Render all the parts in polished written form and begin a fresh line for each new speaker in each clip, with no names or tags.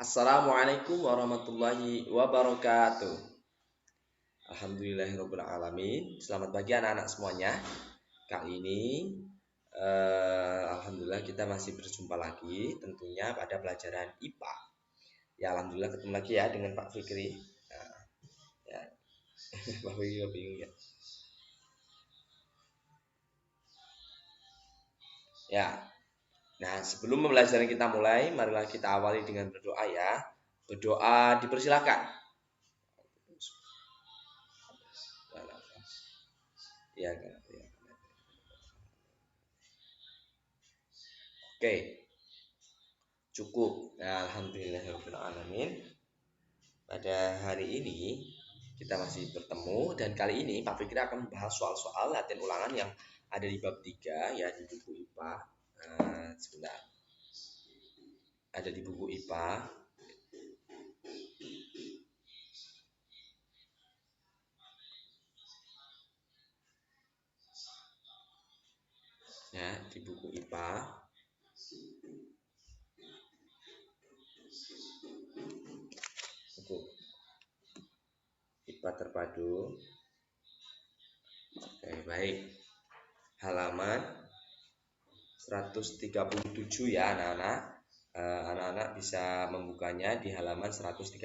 Assalamualaikum warahmatullahi wabarakatuh. Alhamdulillahirabbil alamin. Selamat pagi anak-anak semuanya. Kali ini alhamdulillah kita masih berjumpa lagi tentunya pada pelajaran IPA. Ya alhamdulillah ketemu lagi ya dengan Pak Fikri. Nah, ya. Pak Fikri bingung ya. Ya. Nah, sebelum pembelajaran kita mulai, marilah kita awali dengan berdoa ya. Berdoa dipersilakan. Ya, ya. Oke, cukup. Nah, alhamdulillahirabbil alamin. Pada hari ini kita masih bertemu dan kali ini Pak Fikri akan membahas soal-soal latihan ulangan yang ada di bab 3 ya di buku IPA. Sebentar. Ada di buku IPA. Ya, di buku IPA. Buku IPA terpadu. Oke, baik. Halaman 137 ya anak-anak. Anak-anak bisa membukanya di halaman 137.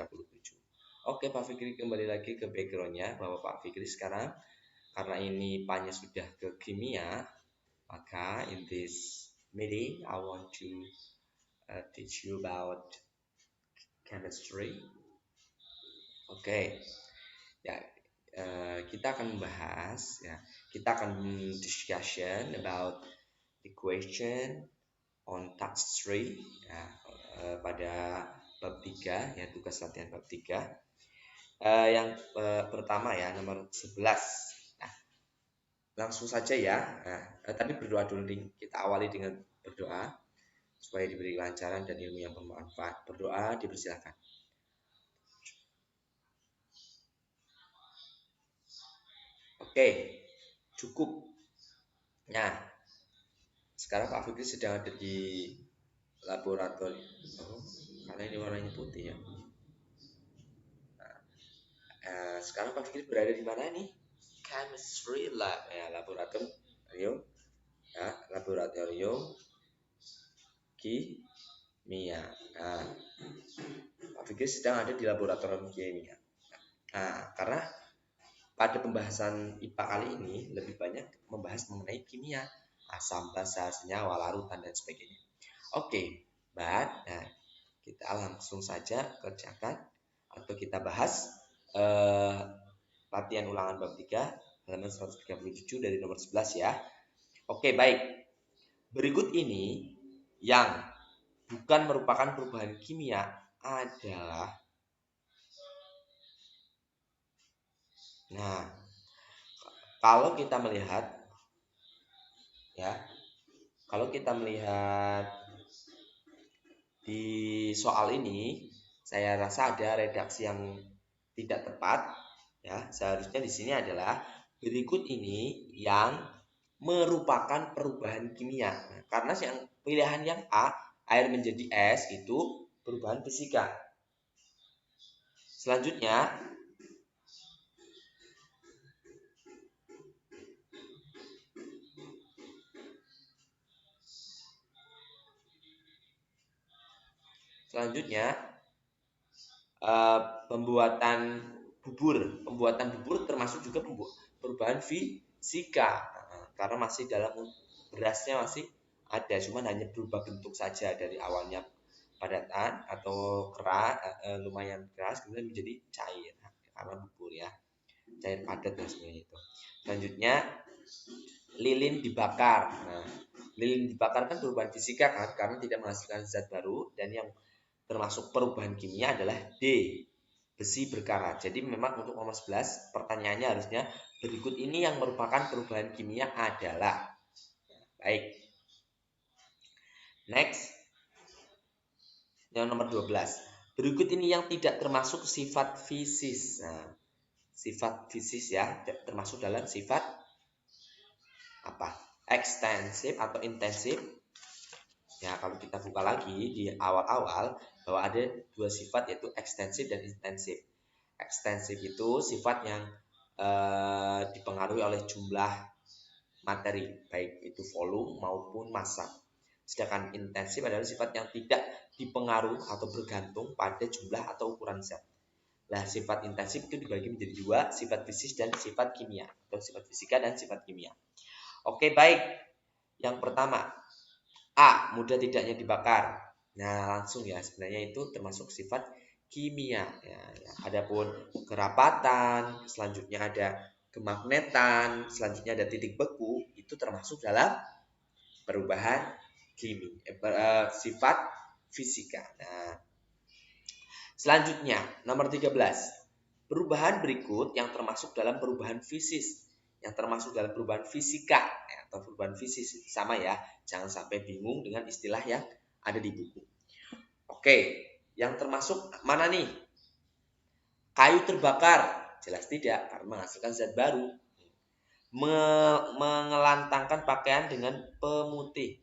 Oke, Pak Fikri kembali lagi ke backgroundnya bahwa Pak Fikri sekarang karena ini IPA-nya sudah ke kimia, maka in this meeting I want to teach you about chemistry. Oke, ya kita akan membahas ya, kita akan discussion about equation on task 3 ya, pada bab 3 ya, tugas latihan bab 3. Yang pertama ya, nomor 11. Nah, langsung saja ya. Nah, tapi berdoa dulu, kita awali dengan berdoa supaya diberi kelancaran dan ilmu yang bermanfaat. Berdoa dipersilakan. Oke, cukup. Nah, sekarang Pak Fikri sedang ada di laboratorium. Oh, karena ini warnanya putih ya. Sekarang Pak Fikri berada di mana nih? Chemistry lab ya, laboratorium ya, laboratorium kimia. Nah, Pak Fikri sedang ada di laboratorium kimia. Nah, karena pada pembahasan IPA kali ini lebih banyak membahas mengenai kimia, asam, basa, senyawa, larutan dan sebagainya. Oke, nah, kita langsung saja kerjakan atau kita bahas latihan ulangan bab 3 halaman 137 dari nomor 11 ya. Oke, baik. Berikut ini yang bukan merupakan perubahan kimia adalah, nah, kalau kita melihat ya, kalau kita melihat di soal ini, saya rasa ada redaksi yang tidak tepat ya. Seharusnya di sini adalah berikut ini yang merupakan perubahan kimia. Nah, karena yang pilihan yang A, air menjadi es, itu perubahan fisika. Selanjutnya pembuatan bubur termasuk juga perubahan fisika. Karena masih dalam berasnya masih ada, cuma hanya berubah bentuk saja dari awalnya padatan atau keras, lumayan keras, kemudian menjadi cair karena bubur ya, cair padat dan sebenarnya itu. Selanjutnya lilin dibakar. Nah, lilin dibakar kan perubahan fisika kan, karena tidak menghasilkan zat baru, dan yang termasuk perubahan kimia adalah D, besi berkarat. Jadi memang untuk nomor 11 pertanyaannya harusnya berikut ini yang merupakan perubahan kimia adalah. Baik. Next. Yang nomor 12. Berikut ini yang tidak termasuk sifat fisis. Nah, sifat fisis ya, termasuk dalam sifat apa? Ekstensif atau intensif. Ya, kalau kita buka lagi di awal-awal bahwa ada dua sifat yaitu ekstensif dan intensif. Ekstensif itu sifat yang dipengaruhi oleh jumlah materi, baik itu volume maupun massa. Sedangkan intensif adalah sifat yang tidak dipengaruhi atau bergantung pada jumlah atau ukuran zat. Nah, sifat intensif itu dibagi menjadi dua, sifat fisik dan sifat kimia, atau sifat fisika dan sifat kimia. Oke, baik. Yang pertama, A, mudah tidaknya dibakar. Nah, langsung ya, sebenarnya itu termasuk sifat kimia. Ya, ya. Adapun kerapatan, selanjutnya ada kemagnetan, selanjutnya ada titik beku, itu termasuk dalam perubahan sifat fisika. Nah, selanjutnya, nomor 13. Perubahan berikut yang termasuk dalam perubahan fisis, yang termasuk dalam perubahan fisika, atau perubahan fisis itu sama ya. Jangan sampai bingung dengan istilah yang ada di buku. Oke, yang termasuk mana nih? Kayu terbakar, jelas tidak, karena menghasilkan zat baru. Mengelantangkan pakaian dengan pemutih.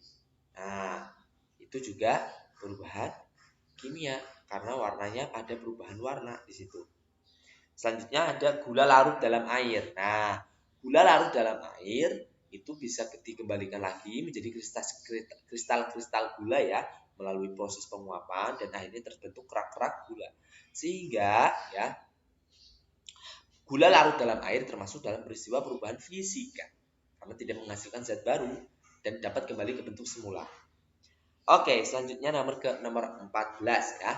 Nah, itu juga perubahan kimia karena warnanya ada perubahan warna di situ. Selanjutnya ada gula larut dalam air. Nah, gula larut dalam air itu bisa dikembalikan lagi menjadi kristal-kristal gula ya melalui proses penguapan dan akhirnya terbentuk kerak-kerak gula. Sehingga ya gula larut dalam air termasuk dalam peristiwa perubahan fisika karena tidak menghasilkan zat baru dan dapat kembali ke bentuk semula. Oke, selanjutnya nomor 14 ya.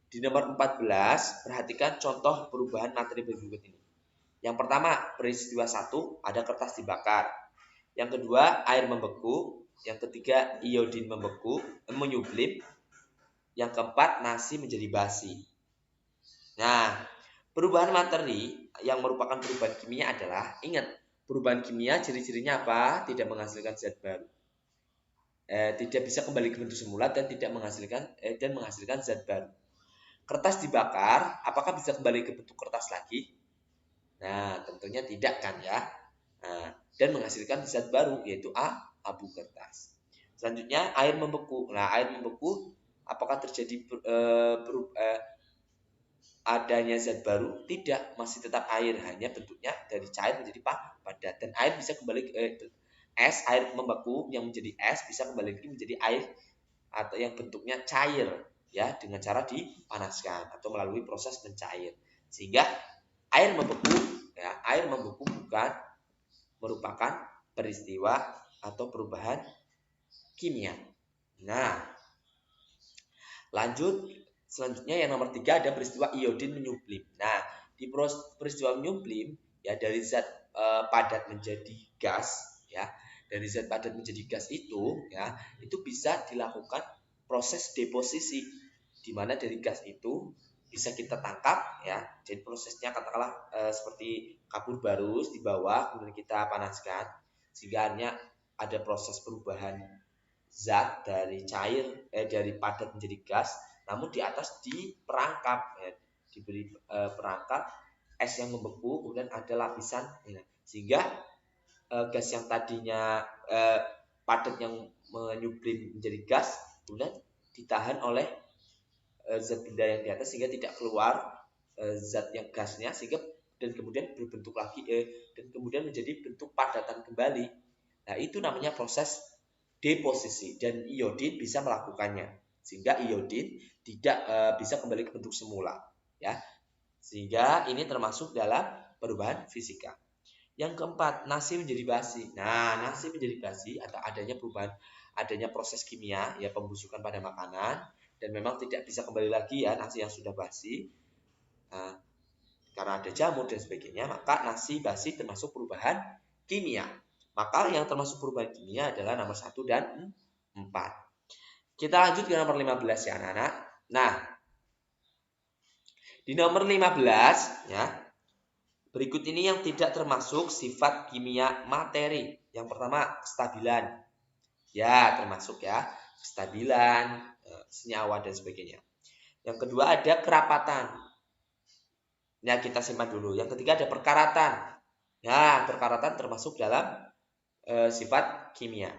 Di nomor 14, perhatikan contoh perubahan materi berikut ini. Yang pertama, peristiwa 1, ada kertas dibakar. Yang kedua, air membeku. Yang ketiga, iodin menyublim. Yang keempat, nasi menjadi basi. Nah, perubahan materi yang merupakan perubahan kimia adalah, ingat, perubahan kimia ciri-cirinya apa? Tidak menghasilkan zat baru. Tidak bisa kembali ke bentuk semula dan tidak menghasilkan zat baru. Kertas dibakar, apakah bisa kembali ke bentuk kertas lagi? Nah, tentunya tidak kan ya. Nah, dan menghasilkan zat baru yaitu abu kertas. Selanjutnya air membeku. Nah, air membeku apakah terjadi adanya zat baru? Tidak, masih tetap air, hanya bentuknya dari cair menjadi padat dan air bisa kembali ke es, air membeku yang menjadi es bisa kembali lagi menjadi air atau yang bentuknya cair ya dengan cara dipanaskan atau melalui proses mencair. Sehingga air membeku bukan merupakan peristiwa atau perubahan kimia. Nah, lanjut selanjutnya yang nomor 3 ada peristiwa iodin menyublim. Nah, di peristiwa menyublim ya dari zat padat menjadi gas ya. Dari zat padat menjadi gas itu ya, itu bisa dilakukan proses deposisi di mana dari gas itu bisa kita tangkap ya. Jadi prosesnya katakanlah seperti kapur barus di bawah kemudian kita panaskan sehingga hanya ada proses perubahan zat dari cair dari padat menjadi gas, namun di atas diperangkap ya, diberi perangkap es yang membeku kemudian ada lapisan ya, sehingga gas yang tadinya padat yang menyublim menjadi gas kemudian ditahan oleh zat benda yang di atas sehingga tidak keluar zat yang gasnya sehingga dan kemudian berbentuk lagi dan kemudian menjadi bentuk padatan kembali. Nah, itu namanya proses deposisi dan iodin bisa melakukannya sehingga iodin tidak bisa kembali ke bentuk semula ya. Sehingga ini termasuk dalam perubahan fisika. Yang keempat, nasi menjadi basi. Nah, nasi menjadi basi atau adanya proses kimia ya pembusukan pada makanan dan memang tidak bisa kembali lagi ya nasi yang sudah basi. Nah, karena ada jamur dan sebagainya, maka nasi basi termasuk perubahan kimia. Maka yang termasuk perubahan kimia adalah nomor 1 dan 4. Kita lanjut ke nomor 15 ya anak-anak. Nah, di nomor 15 ya, berikut ini yang tidak termasuk sifat kimia materi. Yang pertama, kestabilan. Ya, termasuk ya, kestabilan, senyawa dan sebagainya. Yang kedua ada kerapatan. Ya, kita simpan dulu. Yang ketiga ada perkaratan. Ya, perkaratan termasuk dalam sifat kimia.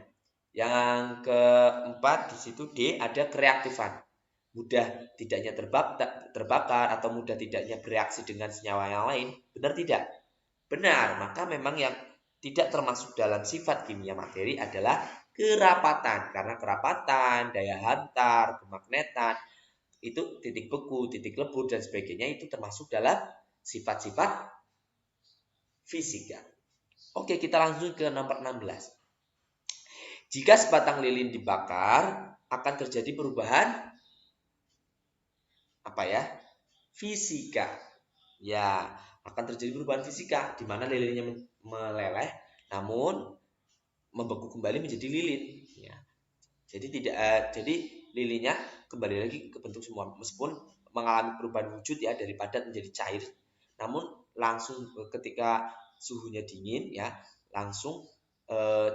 Yang keempat di situ D ada kereaktifan. Mudah tidaknya terbakar atau mudah tidaknya bereaksi dengan senyawa yang lain. Benar tidak? Benar. Maka memang yang tidak termasuk dalam sifat kimia materi adalah kerapatan. Karena kerapatan, daya hantar, kemagnetan, itu titik beku, titik lebur, dan sebagainya itu termasuk dalam sifat-sifat fisika. Oke, kita langsung ke nomor 16. Jika sebatang lilin dibakar, akan terjadi perubahan apa ya? Fisika. Ya, akan terjadi perubahan fisika di mana lilinnya meleleh namun membeku kembali menjadi lilin. Ya. Jadi lilinnya kembali lagi ke bentuk semua meskipun mengalami perubahan wujud ya dari padat menjadi cair. Namun langsung ketika suhunya dingin ya, langsung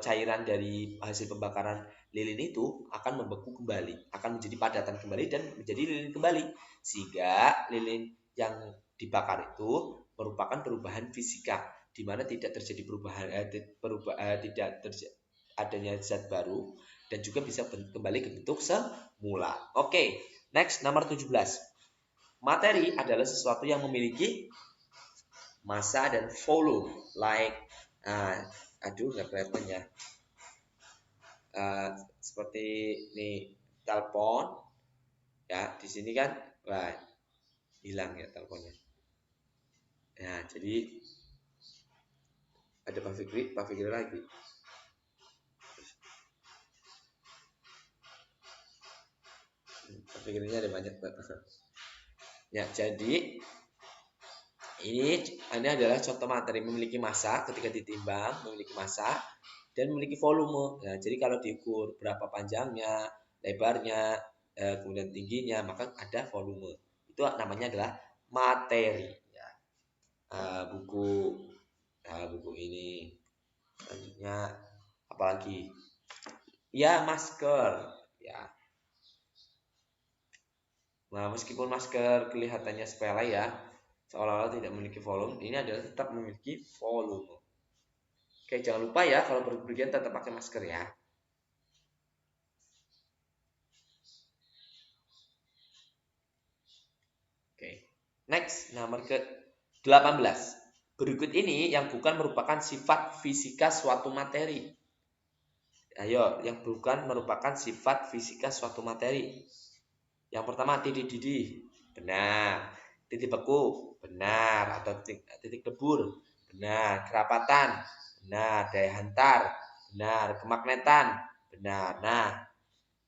cairan dari hasil pembakaran lilin itu akan membeku kembali, akan menjadi padatan kembali dan menjadi lilin kembali. Sehingga lilin yang dibakar itu merupakan perubahan fisika di mana tidak terjadi perubahan tidak terjadi adanya zat baru dan juga bisa kembali ke bentuk semula. Oke, next nomor 17. Materi adalah sesuatu yang memiliki massa dan volume like aduh nggak kelihatan ya. Seperti ini telepon ya, di sini kan wah hilang ya teleponnya. Nah, jadi ada Pak Fikri lagi. Pak Fikrinya ada banyak banget. Ya, jadi ini adalah contoh materi memiliki massa ketika ditimbang, memiliki massa dan memiliki volume. Nah, jadi kalau diukur berapa panjangnya, lebarnya, kemudian tingginya, maka ada volume. Itu namanya adalah materi. Ya. Buku ini. Selanjutnya apalagi? Ya, masker. Ya. Nah, meskipun masker kelihatannya sepele ya, seolah-olah tidak memiliki volume, ini adalah tetap memiliki volume. Oke, jangan lupa ya kalau berpergian tetap pakai masker ya. Oke. Next, nomor ke-18. Berikut ini yang bukan merupakan sifat fisika suatu materi. Ayo, yang bukan merupakan sifat fisika suatu materi. Yang pertama, titik didih. Benar. Titik beku. Benar. Atau titik lebur. Benar. Kerapatan. Benar. Daya hantar. Benar. Kemagnetan. Benar. Nah,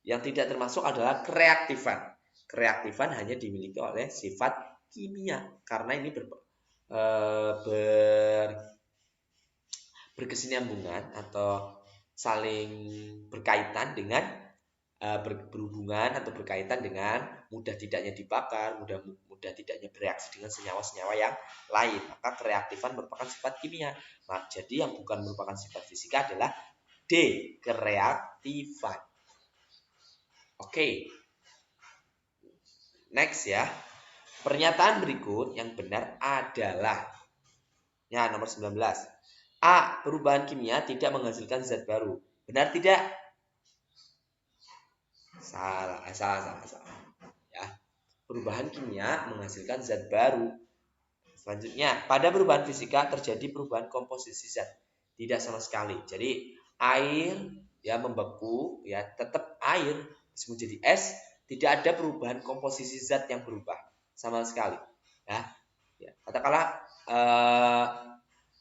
yang tidak termasuk adalah kereaktifan. Kereaktifan hanya dimiliki oleh sifat kimia karena ini berkesinambungan atau saling berkaitan dengan berhubungan atau berkaitan dengan mudah tidaknya dibakar, mudah tidaknya bereaksi dengan senyawa-senyawa yang lain. Maka kereaktifan merupakan sifat kimia. Nah, jadi yang bukan merupakan sifat fisika adalah D, kereaktifan. Oke. Next ya. Pernyataan berikut yang benar adalah ya nomor 19. A. Perubahan kimia tidak menghasilkan zat baru. Benar tidak? Salah. Ya. Perubahan kimia menghasilkan zat baru. Selanjutnya, pada perubahan fisika terjadi perubahan komposisi zat. Tidak sama sekali. Jadi air ya membeku ya tetap air menjadi es, tidak ada perubahan komposisi zat yang berubah sama sekali. Ya. Katakanlah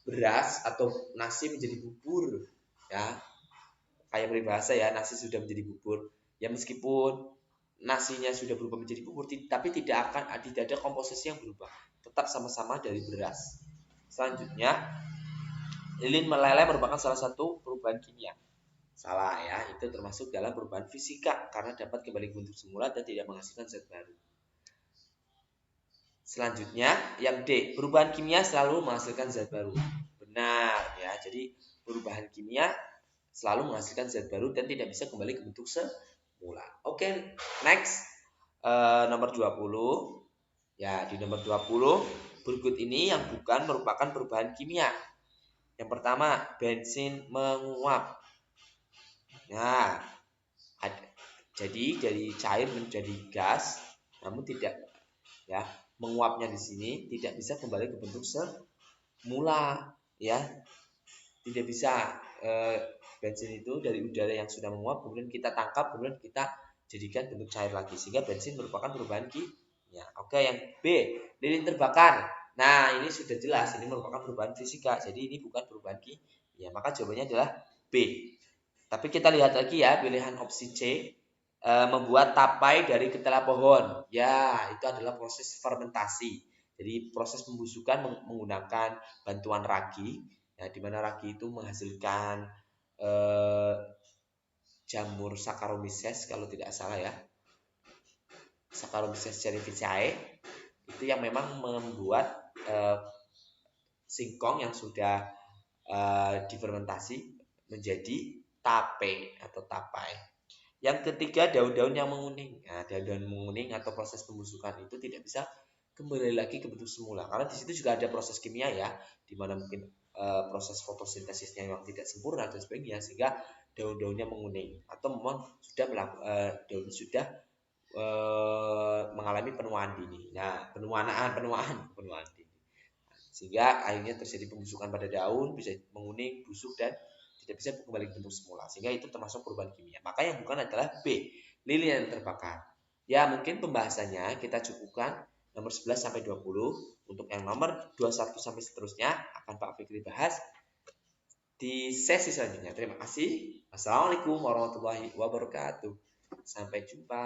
beras atau nasi menjadi bubur ya. Kayak peribahasa ya, nasi sudah menjadi bubur. Ya meskipun nasinya sudah berubah menjadi bubur tapi tidak ada komposisi yang berubah. Tetap sama-sama dari beras. Selanjutnya, lilin meleleh merupakan salah satu perubahan kimia. Salah ya, itu termasuk dalam perubahan fisika karena dapat kembali ke bentuk semula dan tidak menghasilkan zat baru. Selanjutnya, yang D, perubahan kimia selalu menghasilkan zat baru. Benar ya, jadi perubahan kimia selalu menghasilkan zat baru dan tidak bisa kembali ke bentuk semula. Oke, next. Nomor 20. Ya, di nomor 20, berikut ini yang bukan merupakan perubahan kimia. Yang pertama, bensin menguap. Nah, jadi dari cair menjadi gas, namun tidak ya menguapnya di sini tidak bisa kembali ke bentuk semula ya, tidak bisa bensin itu dari udara yang sudah menguap kemudian kita tangkap kemudian kita jadikan bentuk cair lagi sehingga bensin merupakan perubahan kimia. Oke, yang B, lilin terbakar. Nah, ini sudah jelas ini merupakan perubahan fisika, jadi ini bukan perubahan kimia, maka jawabannya adalah B. Tapi kita lihat lagi ya pilihan opsi C, membuat tapai dari ketela pohon. Ya, itu adalah proses fermentasi. Jadi proses pembusukan menggunakan bantuan ragi, ya, di mana ragi itu menghasilkan jamur Saccharomyces kalau tidak salah ya, Saccharomyces cerevisiae, itu yang memang membuat singkong yang sudah difermentasi menjadi tape atau tapai. Yang ketiga, daun-daun yang menguning. Nah, daun-daun menguning atau proses pembusukan itu tidak bisa kembali lagi ke bentuk semula karena di situ juga ada proses kimia ya, di mana mungkin proses fotosintesisnya yang tidak sempurna dan sebagainya sehingga daun-daunnya menguning atau memang sudah daun sudah mengalami penuaan dini. Nah, penuaan dini. Sehingga akhirnya terjadi pembusukan pada daun, bisa menguning, busuk dan tidak bisa kembali ke bentuk semula. Sehingga itu termasuk perubahan kimia. Maka yang bukan adalah B, lilin yang terbakar. Ya, mungkin pembahasannya kita cukupkan nomor 11 sampai 20. Untuk yang nomor 21 sampai seterusnya akan Pak Fikri bahas di sesi selanjutnya. Terima kasih. Wassalamualaikum warahmatullahi wabarakatuh. Sampai jumpa.